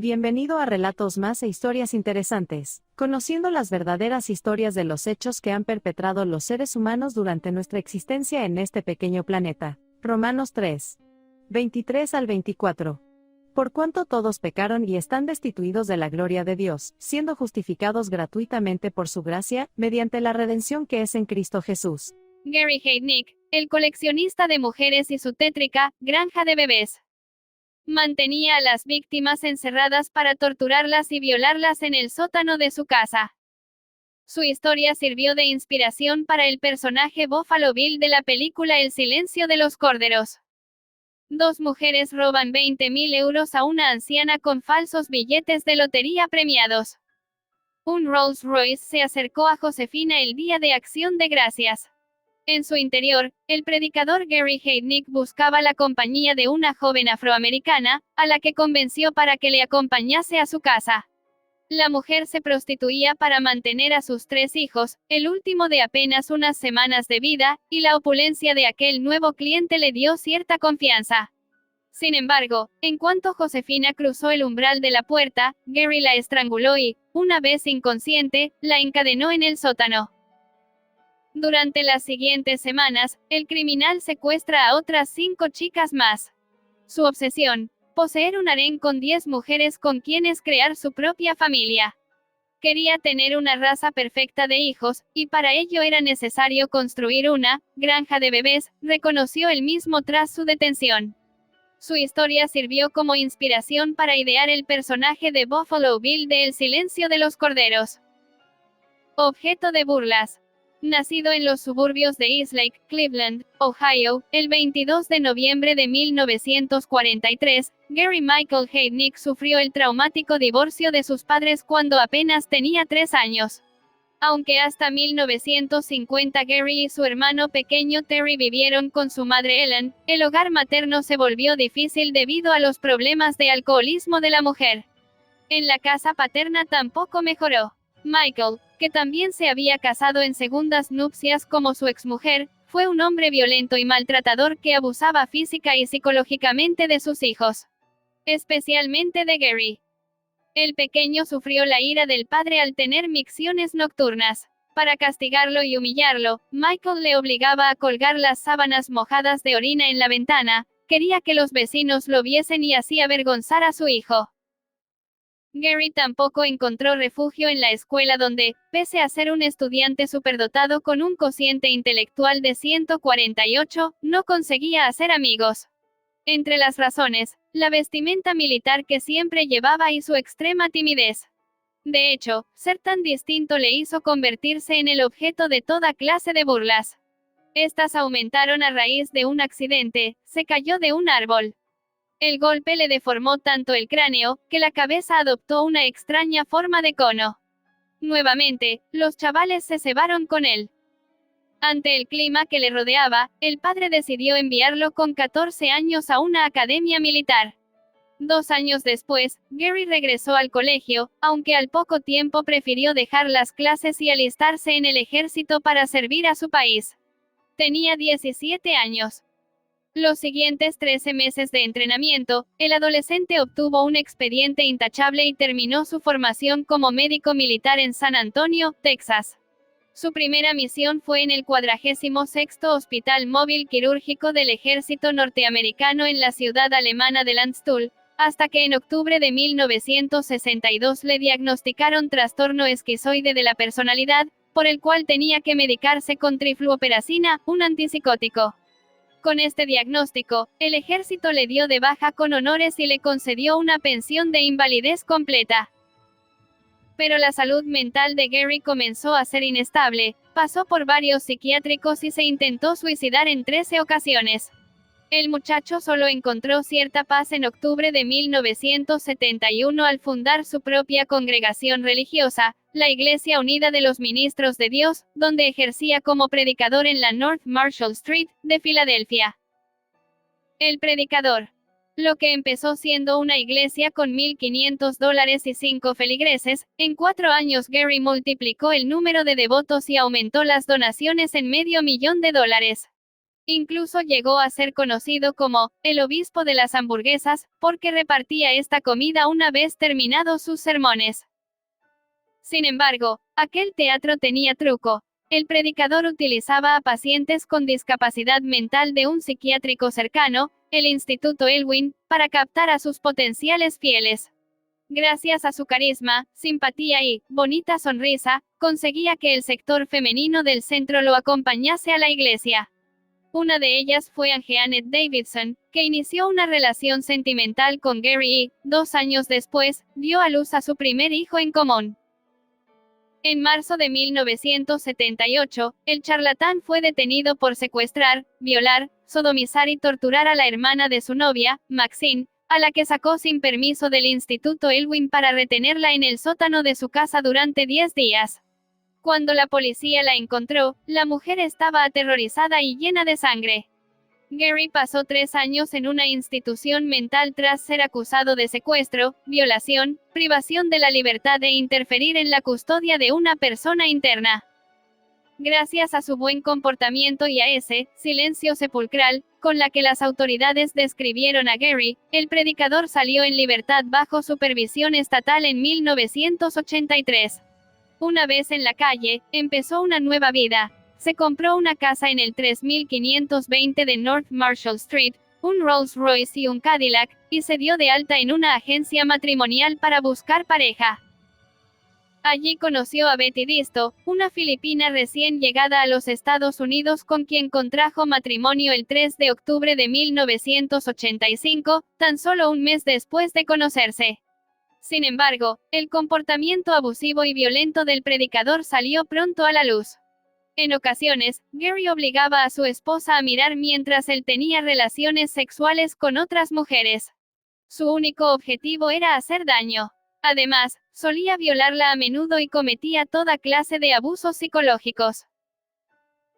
Bienvenido a Relatos Más e Historias Interesantes, conociendo las verdaderas historias de los hechos que han perpetrado los seres humanos durante nuestra existencia en este pequeño planeta. Romanos 3. 23 al 24. Por cuanto todos pecaron y están destituidos de la gloria de Dios, siendo justificados gratuitamente por su gracia, mediante la redención que es en Cristo Jesús. Gary Heidnik, el coleccionista de mujeres y su tétrica granja de bebés. Mantenía a las víctimas encerradas para torturarlas y violarlas en el sótano de su casa. Su historia sirvió de inspiración para el personaje Buffalo Bill de la película El silencio de los corderos. Dos mujeres roban 20.000 euros a una anciana con falsos billetes de lotería premiados. Un Rolls Royce se acercó a Josefina el día de Acción de Gracias. En su interior, el predicador Gary Heidnik buscaba la compañía de una joven afroamericana, a la que convenció para que le acompañase a su casa. La mujer se prostituía para mantener a sus 3 hijos, el último de apenas unas semanas de vida, y la opulencia de aquel nuevo cliente le dio cierta confianza. Sin embargo, en cuanto Josefina cruzó el umbral de la puerta, Gary la estranguló y, una vez inconsciente, la encadenó en el sótano. Durante las siguientes semanas, el criminal secuestra a otras 5 chicas más. Su obsesión: poseer un harén con 10 mujeres con quienes crear su propia familia. Quería tener una raza perfecta de hijos, y para ello era necesario construir una granja de bebés, reconoció él mismo tras su detención. Su historia sirvió como inspiración para idear el personaje de Buffalo Bill de El silencio de los corderos. Objeto de burlas. Nacido en los suburbios de Eastlake, Cleveland, Ohio, el 22 de noviembre de 1943, Gary Michael Heidnik sufrió el traumático divorcio de sus padres cuando apenas tenía 3 años. Aunque hasta 1950 Gary y su hermano pequeño Terry vivieron con su madre Ellen, el hogar materno se volvió difícil debido a los problemas de alcoholismo de la mujer. En la casa paterna tampoco mejoró. Michael, que también se había casado en segundas nupcias como su exmujer, fue un hombre violento y maltratador que abusaba física y psicológicamente de sus hijos. Especialmente de Gary. El pequeño sufrió la ira del padre al tener micciones nocturnas. Para castigarlo y humillarlo, Michael le obligaba a colgar las sábanas mojadas de orina en la ventana. Quería que los vecinos lo viesen y así avergonzar a su hijo. Gary tampoco encontró refugio en la escuela donde, pese a ser un estudiante superdotado con un cociente intelectual de 148, no conseguía hacer amigos. Entre las razones, la vestimenta militar que siempre llevaba y su extrema timidez. De hecho, ser tan distinto le hizo convertirse en el objeto de toda clase de burlas. Estas aumentaron a raíz de un accidente: se cayó de un árbol. El golpe le deformó tanto el cráneo, que la cabeza adoptó una extraña forma de cono. Nuevamente, los chavales se cebaron con él. Ante el clima que le rodeaba, el padre decidió enviarlo con 14 años a una academia militar. 2 años después, Gary regresó al colegio, aunque al poco tiempo prefirió dejar las clases y alistarse en el ejército para servir a su país. Tenía 17 años. Los siguientes 13 meses de entrenamiento, el adolescente obtuvo un expediente intachable y terminó su formación como médico militar en San Antonio, Texas. Su primera misión fue en el 46º Hospital Móvil Quirúrgico del Ejército Norteamericano en la ciudad alemana de Landstuhl, hasta que en octubre de 1962 le diagnosticaron trastorno esquizoide de la personalidad, por el cual tenía que medicarse con trifluoperacina, un antipsicótico. Con este diagnóstico, el ejército le dio de baja con honores y le concedió una pensión de invalidez completa. Pero la salud mental de Gary comenzó a ser inestable, pasó por varios psiquiátricos y se intentó suicidar en 13 ocasiones. El muchacho solo encontró cierta paz en octubre de 1971 al fundar su propia congregación religiosa, la Iglesia Unida de los Ministros de Dios, donde ejercía como predicador en la North Marshall Street, de Filadelfia. El predicador. Lo que empezó siendo una iglesia con $1,500 y 5 feligreses, en 4 años Gary multiplicó el número de devotos y aumentó las donaciones en $500,000. Incluso llegó a ser conocido como el obispo de las hamburguesas, porque repartía esta comida una vez terminados sus sermones. Sin embargo, aquel teatro tenía truco. El predicador utilizaba a pacientes con discapacidad mental de un psiquiátrico cercano, el Instituto Elwyn, para captar a sus potenciales fieles. Gracias a su carisma, simpatía y bonita sonrisa, conseguía que el sector femenino del centro lo acompañase a la iglesia. Una de ellas fue Anne Davidson, que inició una relación sentimental con Gary y, 2 años después, dio a luz a su primer hijo en común. En marzo de 1978, el charlatán fue detenido por secuestrar, violar, sodomizar y torturar a la hermana de su novia, Maxine, a la que sacó sin permiso del Instituto Elwyn para retenerla en el sótano de su casa durante 10 días. Cuando la policía la encontró, la mujer estaba aterrorizada y llena de sangre. Gary pasó 3 años en una institución mental tras ser acusado de secuestro, violación, privación de la libertad e interferir en la custodia de una persona interna. Gracias a su buen comportamiento y a ese silencio sepulcral con la que las autoridades describieron a Gary, el predicador salió en libertad bajo supervisión estatal en 1983. Una vez en la calle, empezó una nueva vida. Se compró una casa en el 3520 de North Marshall Street, un Rolls Royce y un Cadillac, y se dio de alta en una agencia matrimonial para buscar pareja. Allí conoció a Betty Disto, una filipina recién llegada a los Estados Unidos con quien contrajo matrimonio el 3 de octubre de 1985, tan solo un mes después de conocerse. Sin embargo, el comportamiento abusivo y violento del predicador salió pronto a la luz. En ocasiones, Gary obligaba a su esposa a mirar mientras él tenía relaciones sexuales con otras mujeres. Su único objetivo era hacer daño. Además, solía violarla a menudo y cometía toda clase de abusos psicológicos.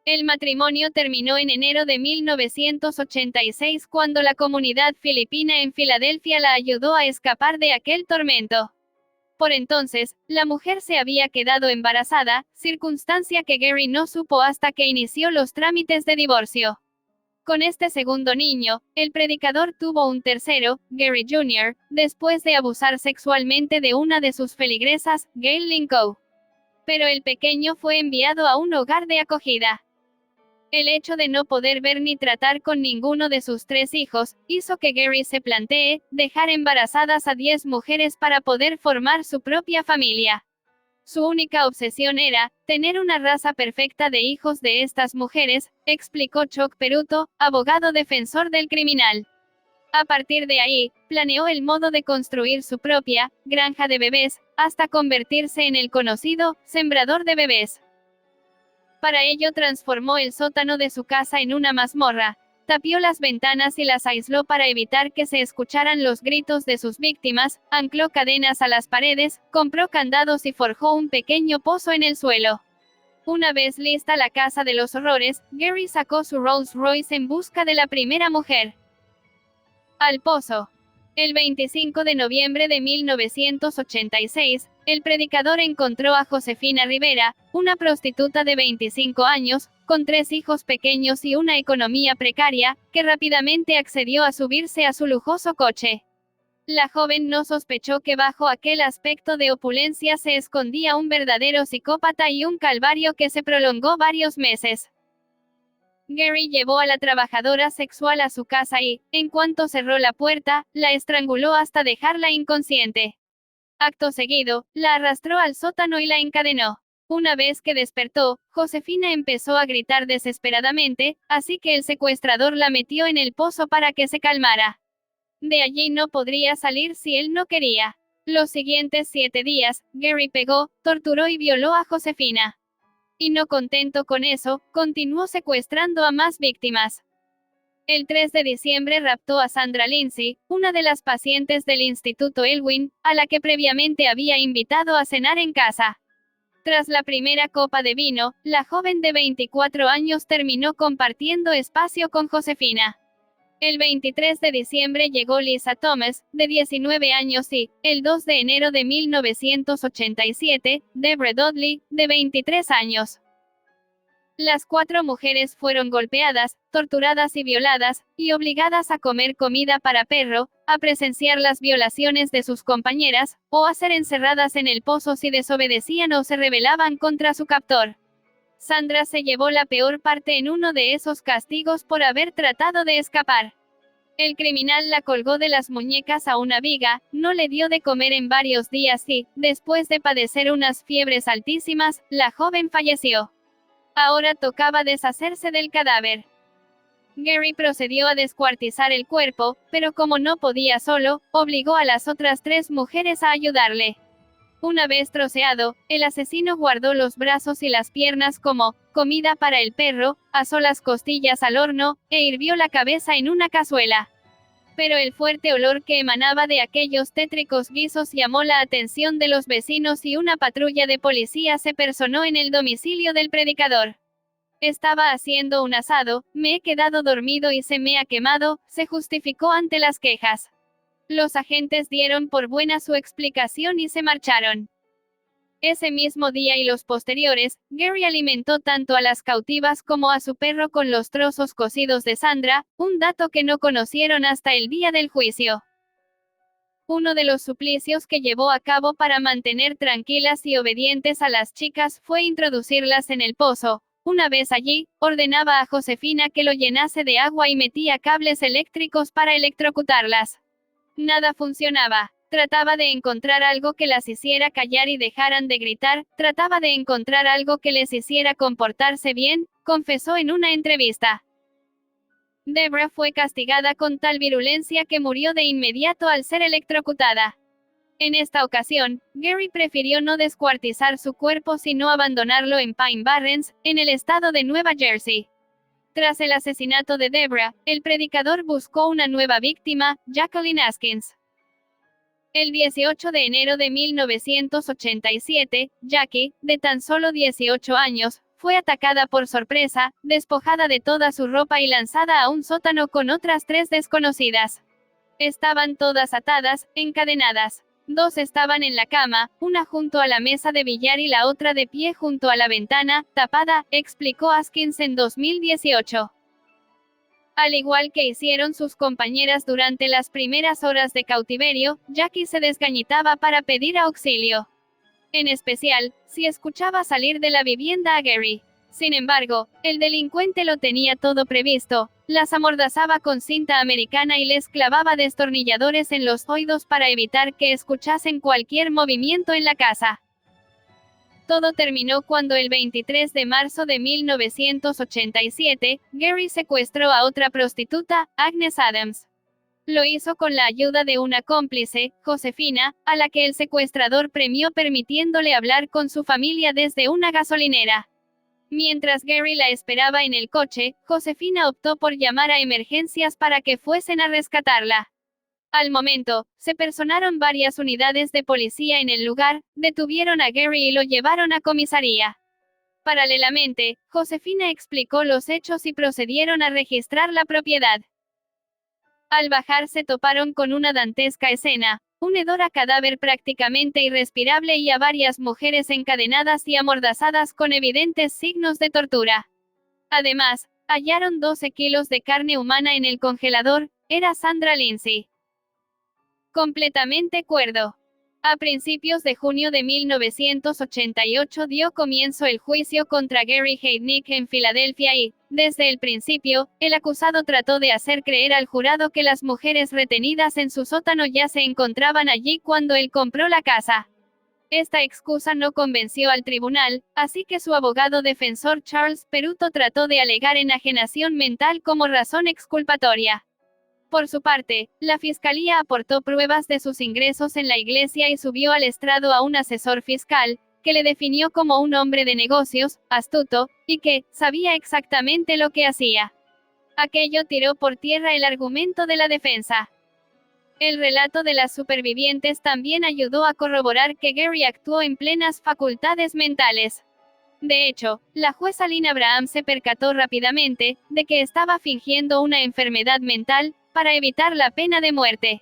El matrimonio terminó en enero de 1986 cuando la comunidad filipina en Filadelfia la ayudó a escapar de aquel tormento. Por entonces, la mujer se había quedado embarazada, circunstancia que Gary no supo hasta que inició los trámites de divorcio. Con este segundo niño, el predicador tuvo un tercero, Gary Jr., después de abusar sexualmente de una de sus feligresas, Gail Lincoe. Pero el pequeño fue enviado a un hogar de acogida. El hecho de no poder ver ni tratar con ninguno de sus 3 hijos, hizo que Gary se plantee dejar embarazadas a 10 mujeres para poder formar su propia familia. Su única obsesión era tener una raza perfecta de hijos de estas mujeres, explicó Chuck Peruto, abogado defensor del criminal. A partir de ahí, planeó el modo de construir su propia granja de bebés, hasta convertirse en el conocido sembrador de bebés. Para ello transformó el sótano de su casa en una mazmorra, tapió las ventanas y las aisló para evitar que se escucharan los gritos de sus víctimas, ancló cadenas a las paredes, compró candados y forjó un pequeño pozo en el suelo. Una vez lista la casa de los horrores, Gary sacó su Rolls Royce en busca de la primera mujer. Al pozo. El 25 de noviembre de 1986, el predicador encontró a Josefina Rivera, una prostituta de 25 años, con 3 hijos pequeños y una economía precaria, que rápidamente accedió a subirse a su lujoso coche. La joven no sospechó que bajo aquel aspecto de opulencia se escondía un verdadero psicópata y un calvario que se prolongó varios meses. Gary llevó a la trabajadora sexual a su casa y, en cuanto cerró la puerta, la estranguló hasta dejarla inconsciente. Acto seguido, la arrastró al sótano y la encadenó. Una vez que despertó, Josefina empezó a gritar desesperadamente, así que el secuestrador la metió en el pozo para que se calmara. De allí no podría salir si él no quería. Los siguientes 7 días, Gary pegó, torturó y violó a Josefina. Y no contento con eso, continuó secuestrando a más víctimas. El 3 de diciembre raptó a Sandra Lindsay, una de las pacientes del Instituto Elwyn, a la que previamente había invitado a cenar en casa. Tras la primera copa de vino, la joven de 24 años terminó compartiendo espacio con Josefina. El 23 de diciembre llegó Lisa Thomas, de 19 años y, el 2 de enero de 1987, Deborah Dudley, de 23 años. Las 4 mujeres fueron golpeadas, torturadas y violadas, y obligadas a comer comida para perro, a presenciar las violaciones de sus compañeras, o a ser encerradas en el pozo si desobedecían o se rebelaban contra su captor. Sandra se llevó la peor parte en uno de esos castigos por haber tratado de escapar. El criminal la colgó de las muñecas a una viga, no le dio de comer en varios días y, después de padecer unas fiebres altísimas, la joven falleció. Ahora tocaba deshacerse del cadáver. Gary procedió a descuartizar el cuerpo, pero como no podía solo, obligó a las otras 3 mujeres a ayudarle. Una vez troceado, el asesino guardó los brazos y las piernas como comida para el perro, asó las costillas al horno, e hirvió la cabeza en una cazuela. Pero el fuerte olor que emanaba de aquellos tétricos guisos llamó la atención de los vecinos y una patrulla de policía se personó en el domicilio del predicador. Estaba haciendo un asado, me he quedado dormido y se me ha quemado, se justificó ante las quejas. Los agentes dieron por buena su explicación y se marcharon. Ese mismo día y los posteriores, Gary alimentó tanto a las cautivas como a su perro con los trozos cocidos de Sandra, un dato que no conocieron hasta el día del juicio. Uno de los suplicios que llevó a cabo para mantener tranquilas y obedientes a las chicas fue introducirlas en el pozo. Una vez allí, ordenaba a Josefina que lo llenase de agua y metía cables eléctricos para electrocutarlas. Nada funcionaba. Trataba de encontrar algo que las hiciera callar y dejaran de gritar, trataba de encontrar algo que les hiciera comportarse bien, confesó en una entrevista. Debra fue castigada con tal virulencia que murió de inmediato al ser electrocutada. En esta ocasión, Gary prefirió no descuartizar su cuerpo sino abandonarlo en Pine Barrens, en el estado de Nueva Jersey. Tras el asesinato de Debra, el predicador buscó una nueva víctima, Jacqueline Askins. El 18 de enero de 1987, Jackie, de tan solo 18 años, fue atacada por sorpresa, despojada de toda su ropa y lanzada a un sótano con otras 3 desconocidas. Estaban todas atadas, encadenadas. 2 estaban en la cama, una junto a la mesa de billar y la otra de pie junto a la ventana, tapada, explicó Askins en 2018. Al igual que hicieron sus compañeras durante las primeras horas de cautiverio, Jackie se desgañitaba para pedir auxilio. En especial, si escuchaba salir de la vivienda a Gary. Sin embargo, el delincuente lo tenía todo previsto, las amordazaba con cinta americana y les clavaba destornilladores en los oídos para evitar que escuchasen cualquier movimiento en la casa. Todo terminó cuando el 23 de marzo de 1987, Gary secuestró a otra prostituta, Agnes Adams. Lo hizo con la ayuda de una cómplice, Josefina, a la que el secuestrador premió permitiéndole hablar con su familia desde una gasolinera. Mientras Gary la esperaba en el coche, Josefina optó por llamar a emergencias para que fuesen a rescatarla. Al momento, se personaron varias unidades de policía en el lugar, detuvieron a Gary y lo llevaron a comisaría. Paralelamente, Josefina explicó los hechos y procedieron a registrar la propiedad. Al bajar se toparon con una dantesca escena, un hedor a cadáver prácticamente irrespirable y a varias mujeres encadenadas y amordazadas con evidentes signos de tortura. Además, hallaron 12 kilos de carne humana en el congelador, era Sandra Lindsay. Completamente cuerdo. A principios de junio de 1988 dio comienzo el juicio contra Gary Heidnik en Filadelfia y, desde el principio, el acusado trató de hacer creer al jurado que las mujeres retenidas en su sótano ya se encontraban allí cuando él compró la casa. Esta excusa no convenció al tribunal, así que su abogado defensor Charles Peruto trató de alegar enajenación mental como razón exculpatoria. Por su parte, la fiscalía aportó pruebas de sus ingresos en la iglesia y subió al estrado a un asesor fiscal, que le definió como un hombre de negocios, astuto, y que sabía exactamente lo que hacía. Aquello tiró por tierra el argumento de la defensa. El relato de las supervivientes también ayudó a corroborar que Gary actuó en plenas facultades mentales. De hecho, la jueza Lynn Abraham se percató rápidamente de que estaba fingiendo una enfermedad mental para evitar la pena de muerte.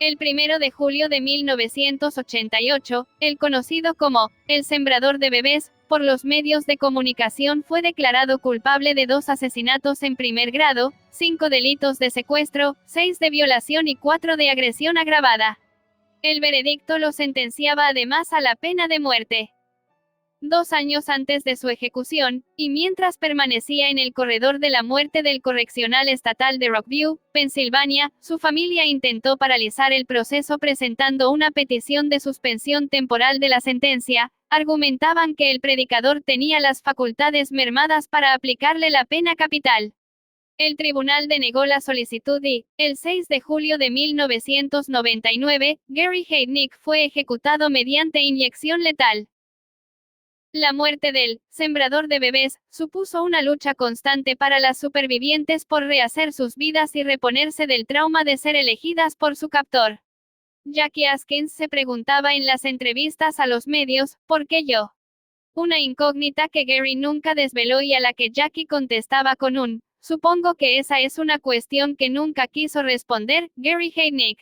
El 1 de julio de 1988, el conocido como el sembrador de bebés, por los medios de comunicación, fue declarado culpable de 2 asesinatos en primer grado, 5 delitos de secuestro, 6 de violación y 4 de agresión agravada. El veredicto lo sentenciaba además a la pena de muerte. 2 años antes de su ejecución, y mientras permanecía en el corredor de la muerte del Correccional Estatal de Rockview, Pensilvania, su familia intentó paralizar el proceso presentando una petición de suspensión temporal de la sentencia. Argumentaban que el predicador tenía las facultades mermadas para aplicarle la pena capital. El tribunal denegó la solicitud y, el 6 de julio de 1999, Gary Heidnik fue ejecutado mediante inyección letal. La muerte del sembrador de bebés supuso una lucha constante para las supervivientes por rehacer sus vidas y reponerse del trauma de ser elegidas por su captor. Jackie Askins se preguntaba en las entrevistas a los medios, ¿por qué yo? Una incógnita que Gary nunca desveló y a la que Jackie contestaba con un, supongo que esa es una cuestión que nunca quiso responder, Gary Heidnik.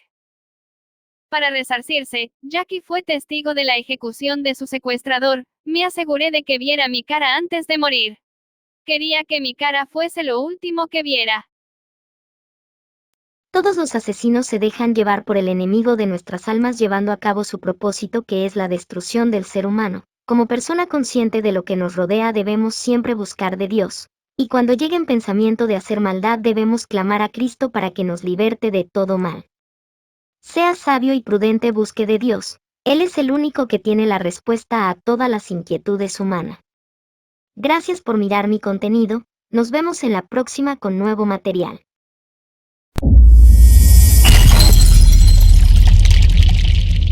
Para resarcirse, Jackie fue testigo de la ejecución de su secuestrador. Me aseguré de que viera mi cara antes de morir. Quería que mi cara fuese lo último que viera. Todos los asesinos se dejan llevar por el enemigo de nuestras almas llevando a cabo su propósito, que es la destrucción del ser humano. Como persona consciente de lo que nos rodea debemos siempre buscar de Dios. Y cuando llegue el pensamiento de hacer maldad debemos clamar a Cristo para que nos liberte de todo mal. Sea sabio y prudente, busque de Dios. Él es el único que tiene la respuesta a todas las inquietudes humanas. Gracias por mirar mi contenido, nos vemos en la próxima con nuevo material.